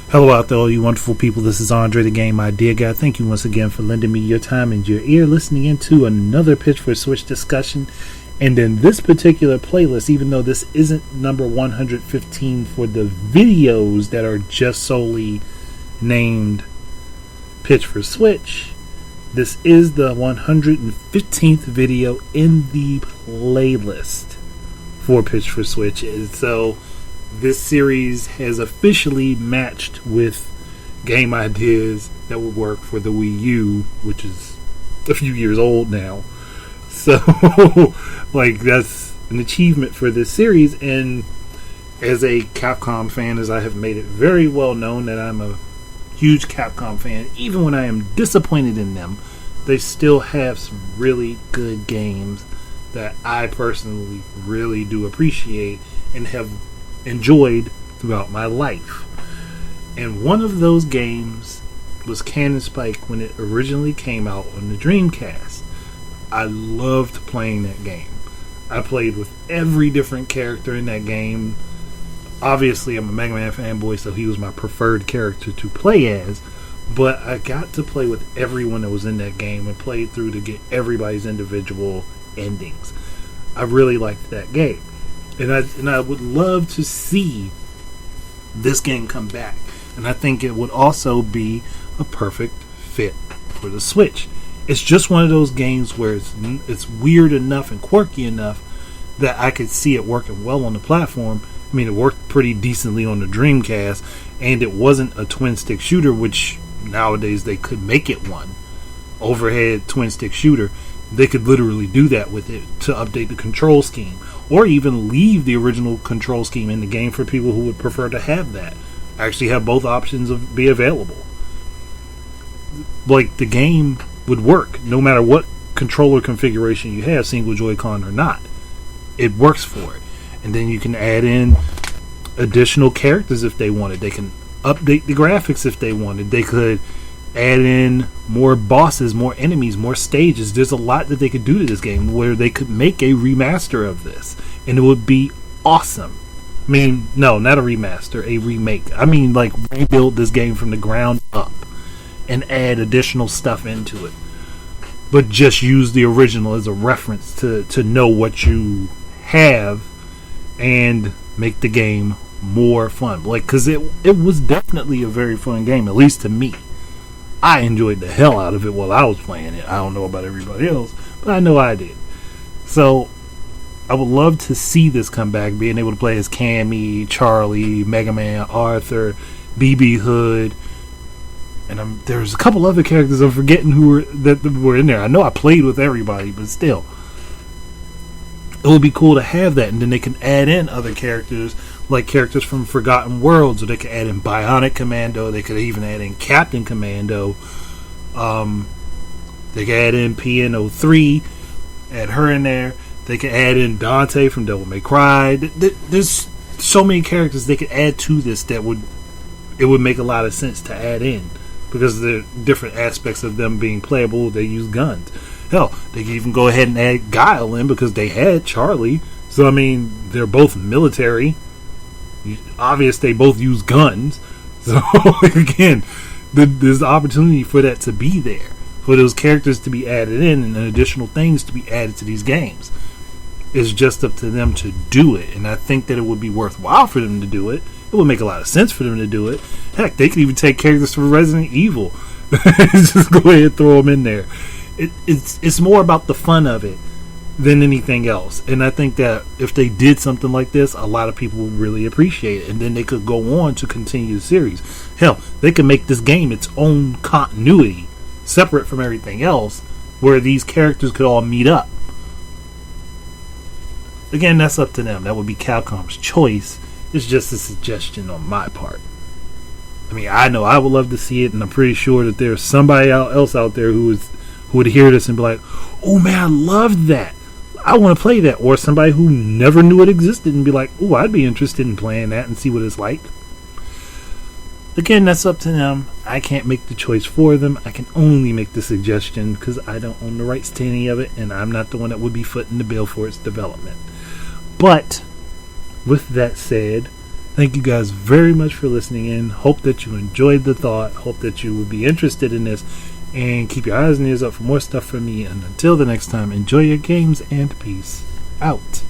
Hello out there, all you wonderful people. This is Andre, the Game Idea Guy. Thank you once again for lending me your time and your ear, listening into another Pitch for Switch discussion. And in this particular playlist, even though this isn't number 115 for the videos that are just solely named Pitch for Switch, this is the 115th video in the playlist for Pitch for Switch. And so this series has officially matched with game ideas that would work for the Wii U, which is a few years old now. So, that's an achievement for this series. And as a Capcom fan, as I have made it very well known that I'm a huge Capcom fan, even when I am disappointed in them, they still have some really good games that I personally really do appreciate and have enjoyed throughout my life. And one of those games was Cannon Spike when it originally came out on the Dreamcast. I loved playing that game. I played with every different character in that game. Obviously, I'm a Mega Man fanboy, so he was my preferred character to play as. But I got to play with everyone that was in that game and played through to get everybody's individual endings. I really liked that game. And I would love to see this game come back. And I think it would also be a perfect fit for the Switch. It's just one of those games where it's weird enough and quirky enough that I could see it working well on the platform. I mean, it worked pretty decently on the Dreamcast, and it wasn't a twin-stick shooter, which nowadays they could make it one. Overhead twin-stick shooter. They could literally do that with it to update the control scheme, or even leave the original control scheme in the game for people who would prefer to have that. Actually have both options be available. The game would work no matter what controller configuration you have, single Joy-Con or not. It works for it. And then you can add in additional characters if they wanted. They can update the graphics if they wanted. They could add in more bosses, more enemies, more stages. There's a lot that they could do to this game where they could make a remaster of this, and it would be awesome. I mean, no, not a remaster, a remake. I mean, rebuild this game from the ground up and add additional stuff into it, but just use the original as a reference to know what you have and make the game more fun. Because it was definitely a very fun game, at least to me. I enjoyed the hell out of it while I was playing it. I don't know about everybody else, but I know I did. So I would love to see this come back, being able to play as Cammy, Charlie, Mega Man, Arthur, BB Hood, and there's a couple other characters I'm forgetting that were in there. I know I played with everybody, but still, it would be cool to have that. And then they can add in other characters, like characters from Forgotten Worlds, or they could add in Bionic Commando. They could even add in Captain Commando. They could add in PN03, add her in there. They could add in Dante from Devil May Cry. There's so many characters they could add to this that it would make a lot of sense to add in, because there are different aspects of them being playable. They use guns. Hell, they could even go ahead and add Guile in, because they had Charlie. So, I mean, they're both military. Obvious they both use guns. So, again, there's the opportunity for that to be there, for those characters to be added in and additional things to be added to these games. It's just up to them to do it, and I think that it would be worthwhile for them to do it. It would make a lot of sense for them to do it. Heck, they could even take characters from Resident Evil. Just go ahead and throw them in there. It's more about the fun of it than anything else. And I think that if they did something like this, a lot of people would really appreciate it. And then they could go on to continue the series. Hell, they could make this game its own continuity, separate from everything else, where these characters could all meet up. Again, that's up to them. That would be Capcom's choice. It's just a suggestion on my part. I mean, I know I would love to see it, and I'm pretty sure that there's somebody else out there who would hear this and be like, oh man, I loved that. I want to play that. Or somebody who never knew it existed and be like, oh, I'd be interested in playing that and see what it's like. Again, that's up to them. I can't make the choice for them. I can only make the suggestion because I don't own the rights to any of it, and I'm not the one that would be footing the bill for its development. But with that said, Thank you guys very much for listening in. Hope that you enjoyed the thought. Hope that you would be interested in this. And keep your eyes and ears up for more stuff from me. And until the next time, enjoy your games and peace out.